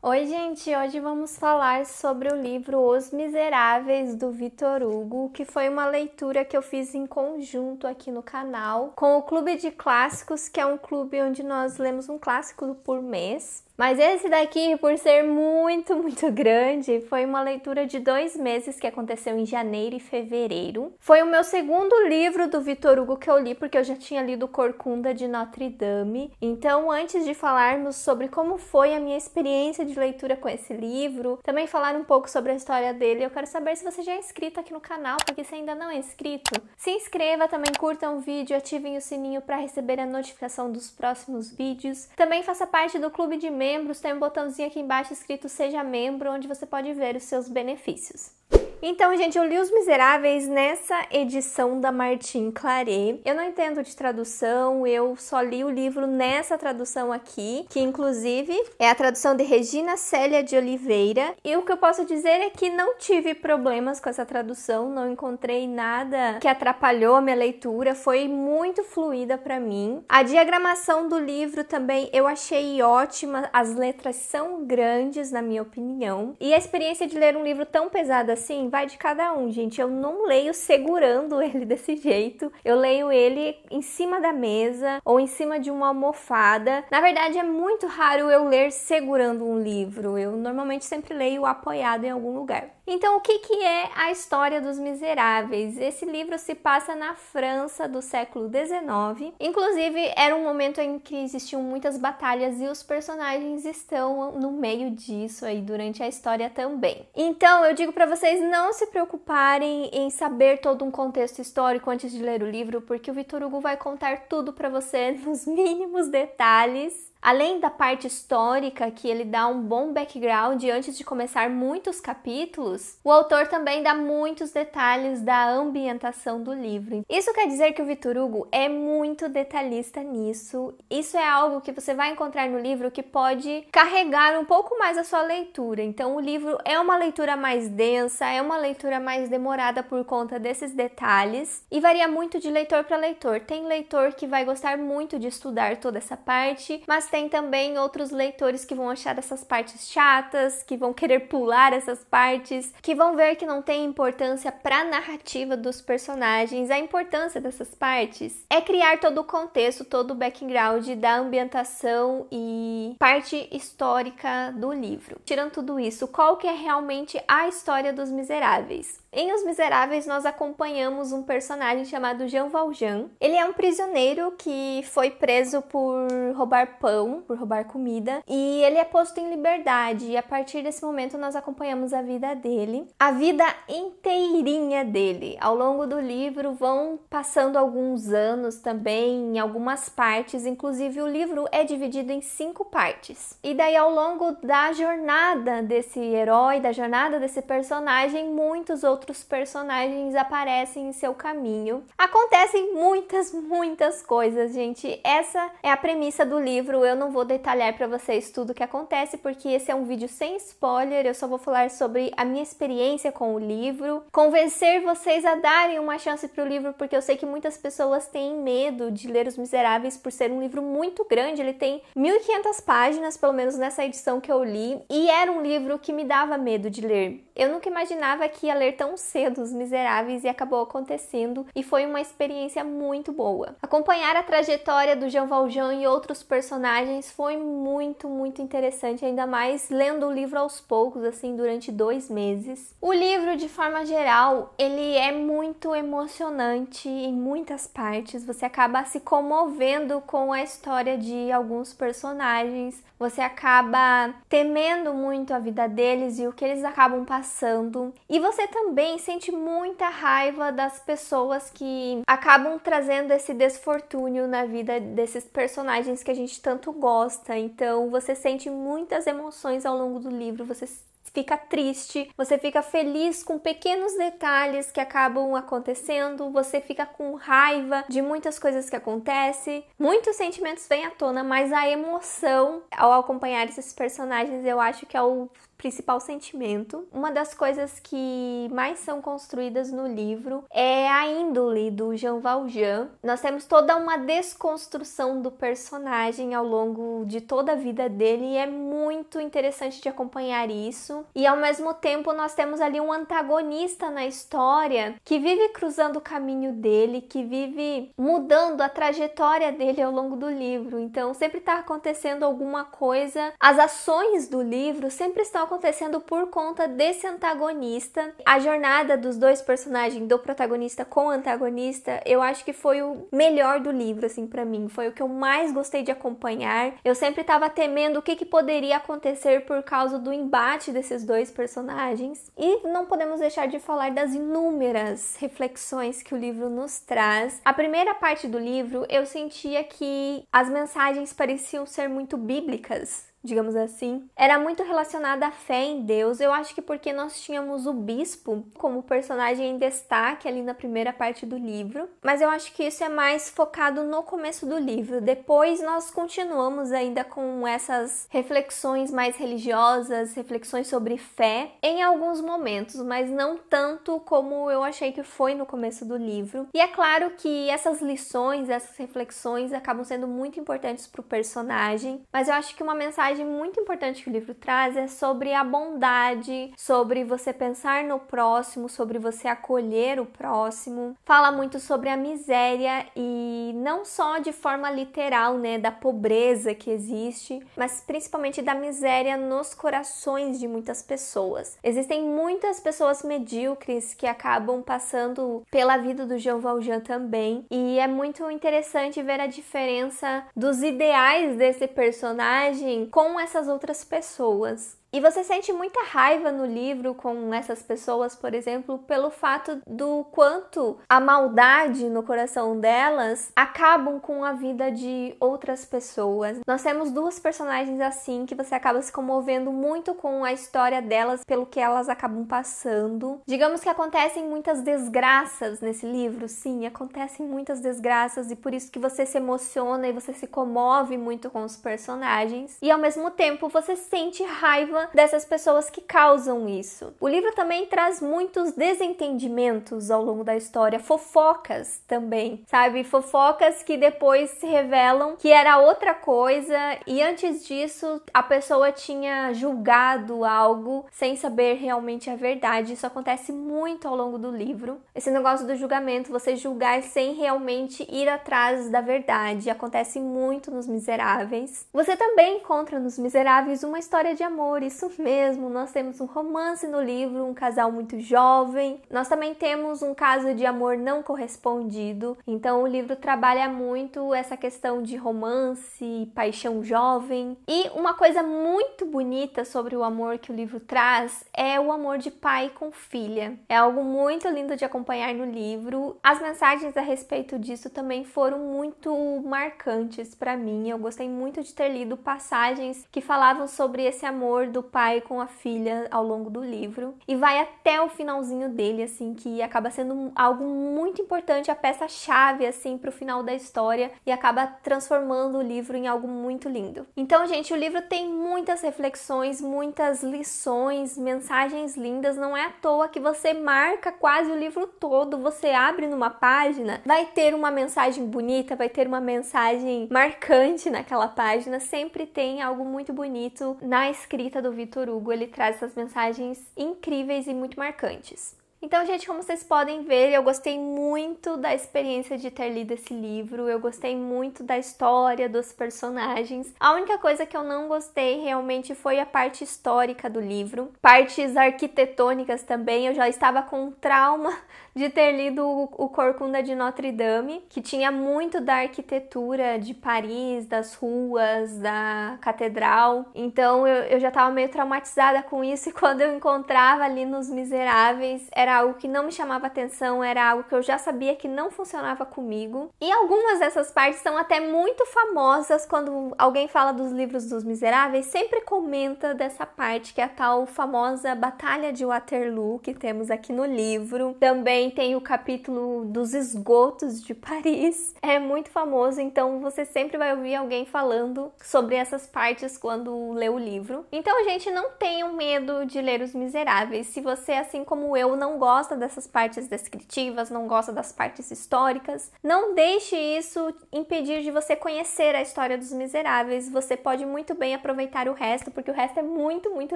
Oi, gente! Hoje vamos falar sobre o livro Os Miseráveis, do Victor Hugo, que foi uma leitura que eu fiz em conjunto aqui no canal com o Clube de Clássicos, que é um clube onde nós lemos um clássico por mês. Mas esse daqui, por ser muito grande, foi uma leitura de 2 meses que aconteceu em janeiro e fevereiro. Foi o meu segundo livro do Victor Hugo que eu li, porque eu já tinha lido Corcunda de Notre Dame. Então, antes de falarmos sobre como foi a minha experiência de leitura com esse livro, também falar um pouco sobre a história dele, eu quero saber se você já é inscrito aqui no canal, porque se ainda não é inscrito, se inscreva, também curtam o vídeo, ativem o sininho para receber a notificação dos próximos vídeos. Também faça parte do clube de membros, tem um botãozinho aqui embaixo escrito Seja Membro, onde você pode ver os seus benefícios. Então, gente, eu li Os Miseráveis nessa edição da Martin Claret. Eu não entendo de tradução, eu só li o livro nessa tradução aqui, que inclusive é a tradução de Regina Célia de Oliveira. E o que eu posso dizer é que não tive problemas com essa tradução, não encontrei nada que atrapalhou a minha leitura, foi muito fluida para mim. A diagramação do livro também eu achei ótima, as letras são grandes, na minha opinião. E a experiência de ler um livro tão pesado assim vai de cada um, gente. Eu não leio segurando ele desse jeito. Eu leio ele em cima da mesa ou em cima de uma almofada. Na verdade, é muito raro eu ler segurando um livro. Eu normalmente sempre leio apoiado em algum lugar. Então, o que é a história dos Miseráveis? Esse livro se passa na França do século XIX. Inclusive, era um momento em que existiam muitas batalhas e os personagens estão no meio disso aí durante a história também. Então, eu digo para vocês não se preocuparem em saber todo um contexto histórico antes de ler o livro, porque o Victor Hugo vai contar tudo para você nos mínimos detalhes. Além da parte histórica, que ele dá um bom background antes de começar muitos capítulos, o autor também dá muitos detalhes da ambientação do livro. Isso quer dizer que o Victor Hugo é muito detalhista nisso. Isso é algo que você vai encontrar no livro que pode carregar um pouco mais a sua leitura. Então, o livro é uma leitura mais densa, é uma leitura mais demorada por conta desses detalhes e varia muito de leitor para leitor. Tem leitor que vai gostar muito de estudar toda essa parte, mas tem também outros leitores que vão achar essas partes chatas, que vão querer pular essas partes, que vão ver que não tem importância para a narrativa dos personagens. A importância dessas partes é criar todo o contexto, todo o background da ambientação e parte histórica do livro. Tirando tudo isso, qual que é realmente a história dos Miseráveis? Em Os Miseráveis, nós acompanhamos um personagem chamado Jean Valjean. Ele é um prisioneiro que foi preso por roubar pão, por roubar comida, e ele é posto em liberdade. E a partir desse momento, nós acompanhamos a vida dele, a vida inteirinha dele. Ao longo do livro, vão passando alguns anos também, em algumas partes. Inclusive, o livro é dividido em 5 partes. E daí, ao longo da jornada desse herói, da jornada desse personagem, muitos outros personagens aparecem em seu caminho. Acontecem muitas coisas, gente. Essa é a premissa do livro. Eu não vou detalhar para vocês tudo o que acontece, porque esse é um vídeo sem spoiler. Eu só vou falar sobre a minha experiência com o livro, convencer vocês a darem uma chance para o livro, porque eu sei que muitas pessoas têm medo de ler Os Miseráveis por ser um livro muito grande. Ele tem 1.500 páginas, pelo menos nessa edição que eu li, e era um livro que me dava medo de ler. Eu nunca imaginava que ia ler tão cedo Os Miseráveis e acabou acontecendo, e foi uma experiência muito boa. Acompanhar a trajetória do Jean Valjean e outros personagens foi muito interessante, ainda mais lendo o livro aos poucos, assim, durante 2 meses. O livro, de forma geral, ele é muito emocionante em muitas partes. Você acaba se comovendo com a história de alguns personagens, você acaba temendo muito a vida deles e o que eles acabam passando. E você também sente muita raiva das pessoas que acabam trazendo esse desfortúnio na vida desses personagens que a gente tanto gosta. Então você sente muitas emoções ao longo do livro, você fica triste, você fica feliz com pequenos detalhes que acabam acontecendo, você fica com raiva de muitas coisas que acontecem, muitos sentimentos vêm à tona, mas a emoção ao acompanhar esses personagens eu acho que é o principal sentimento. Uma das coisas que mais são construídas no livro é a índole do Jean Valjean. Nós temos toda uma desconstrução do personagem ao longo de toda a vida dele e é muito interessante de acompanhar isso. E ao mesmo tempo nós temos ali um antagonista na história que vive cruzando o caminho dele, que vive mudando a trajetória dele ao longo do livro. Então sempre está acontecendo alguma coisa. As ações do livro sempre estão acontecendo por conta desse antagonista. A jornada dos dois personagens, do protagonista com o antagonista, eu acho que foi o melhor do livro, assim, pra mim. Foi o que eu mais gostei de acompanhar. Eu sempre tava temendo o que poderia acontecer por causa do embate desses dois personagens. E não podemos deixar de falar das inúmeras reflexões que o livro nos traz. A primeira parte do livro, eu sentia que as mensagens pareciam ser muito bíblicas, digamos assim. Era muito relacionada à fé em Deus. Eu acho que porque nós tínhamos o bispo como personagem em destaque ali na primeira parte do livro, mas eu acho que isso é mais focado no começo do livro. Depois nós continuamos ainda com essas reflexões mais religiosas, reflexões sobre fé em alguns momentos, mas não tanto como eu achei que foi no começo do livro. E é claro que essas lições, essas reflexões acabam sendo muito importantes para o personagem, mas eu acho que uma mensagem muito importante que o livro traz é sobre a bondade, sobre você pensar no próximo, sobre você acolher o próximo. Fala muito sobre a miséria e não só de forma literal, né, da pobreza que existe, mas principalmente da miséria nos corações de muitas pessoas. Existem muitas pessoas medíocres que acabam passando pela vida do Jean Valjean também, e é muito interessante ver a diferença dos ideais desse personagem com essas outras pessoas. E você sente muita raiva no livro com essas pessoas, por exemplo, pelo fato do quanto a maldade no coração delas acabam com a vida de outras pessoas. Nós temos duas personagens assim que você acaba se comovendo muito com a história delas, pelo que elas acabam passando. Digamos que acontecem muitas desgraças nesse livro, sim, acontecem muitas desgraças e por isso que você se emociona e você se comove muito com os personagens. E ao mesmo tempo você sente raiva dessas pessoas que causam isso. O livro também traz muitos desentendimentos ao longo da história, fofocas também, sabe? Fofocas que depois se revelam que era outra coisa e antes disso a pessoa tinha julgado algo sem saber realmente a verdade. Isso acontece muito ao longo do livro. Esse negócio do julgamento, você julgar sem realmente ir atrás da verdade, acontece muito nos Miseráveis. Você também encontra nos Miseráveis uma história de amor, isso mesmo, nós temos um romance no livro, um casal muito jovem. Nós também temos um caso de amor não correspondido. Então o livro trabalha muito essa questão de romance, paixão jovem. E uma coisa muito bonita sobre o amor que o livro traz é o amor de pai com filha. É algo muito lindo de acompanhar no livro. As mensagens a respeito disso também foram muito marcantes para mim. Eu gostei muito de ter lido passagens que falavam sobre esse amor do pai com a filha ao longo do livro e vai até o finalzinho dele, assim, que acaba sendo algo muito importante, a peça-chave, assim, pro final da história e acaba transformando o livro em algo muito lindo. Então, gente, o livro tem muitas reflexões, muitas lições, mensagens lindas, não é à toa que você marca quase o livro todo, você abre numa página, vai ter uma mensagem bonita, vai ter uma mensagem marcante naquela página, sempre tem algo muito bonito na escrita do Victor Hugo, ele traz essas mensagens incríveis e muito marcantes. Então, gente, como vocês podem ver, eu gostei muito da experiência de ter lido esse livro, eu gostei muito da história, dos personagens. A única coisa que eu não gostei realmente foi a parte histórica do livro, partes arquitetônicas também. Eu já estava com um trauma de ter lido o Corcunda de Notre Dame, que tinha muito da arquitetura de Paris, das ruas, da catedral. Então eu já estava meio traumatizada com isso e quando eu encontrava ali nos Miseráveis, era era algo que não me chamava atenção, era algo que eu já sabia que não funcionava comigo. E algumas dessas partes são até muito famosas. Quando alguém fala dos livros dos Miseráveis, sempre comenta dessa parte, que é a tal famosa Batalha de Waterloo, que temos aqui no livro. Também tem o capítulo dos esgotos de Paris. É muito famoso, então você sempre vai ouvir alguém falando sobre essas partes quando lê o livro. Então, gente, não tenham medo de ler Os Miseráveis. Se você, assim como eu, não gosta dessas partes descritivas, não gosta das partes históricas, não deixe isso impedir de você conhecer a história dos Miseráveis. Você pode muito bem aproveitar o resto, porque o resto é muito, muito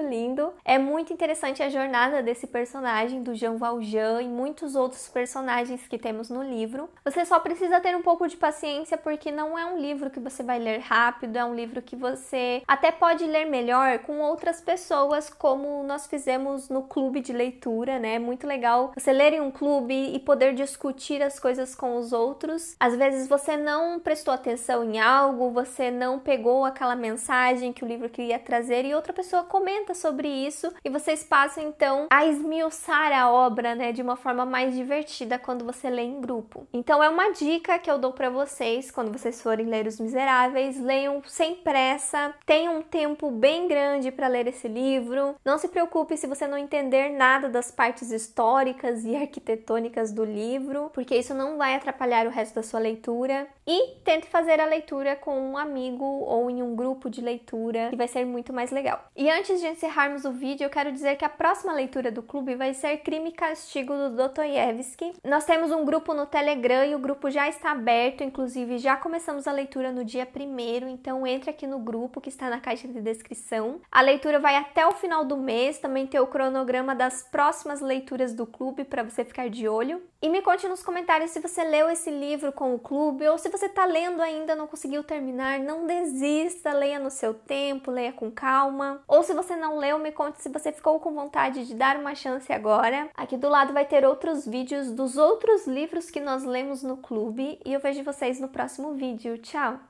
lindo. É muito interessante a jornada desse personagem, do Jean Valjean, e muitos outros personagens que temos no livro. Você só precisa ter um pouco de paciência, porque não é um livro que você vai ler rápido, é um livro que você até pode ler melhor com outras pessoas, como nós fizemos no clube de leitura, né? É muito legal você ler em um clube e poder discutir as coisas com os outros. Às vezes você não prestou atenção em algo, você não pegou aquela mensagem que o livro queria trazer e outra pessoa comenta sobre isso e vocês passam então a esmiuçar a obra, né, de uma forma mais divertida quando você lê em grupo. Então é uma dica que eu dou para vocês quando vocês forem ler Os Miseráveis: leiam sem pressa, tenham um tempo bem grande para ler esse livro. Não se preocupe se você não entender nada das partes históricas e arquitetônicas do livro, porque isso não vai atrapalhar o resto da sua leitura. E tente fazer a leitura com um amigo ou em um grupo de leitura, que vai ser muito mais legal. E antes de encerrarmos o vídeo, eu quero dizer que a próxima leitura do clube vai ser Crime e Castigo, do Dostoiévski. Nós temos um grupo no Telegram e o grupo já está aberto, inclusive já começamos a leitura no dia 1º, então entre aqui no grupo que está na caixa de descrição. A leitura vai até o final do mês, também tem o cronograma das próximas leituras do clube para você ficar de olho. E me conte nos comentários se você leu esse livro com o clube ou se você está lendo ainda, não conseguiu terminar. Não desista, leia no seu tempo, leia com calma. Ou se você não leu, me conte se você ficou com vontade de dar uma chance agora. Aqui do lado vai ter outros vídeos dos outros livros que nós lemos no clube e eu vejo vocês no próximo vídeo. Tchau!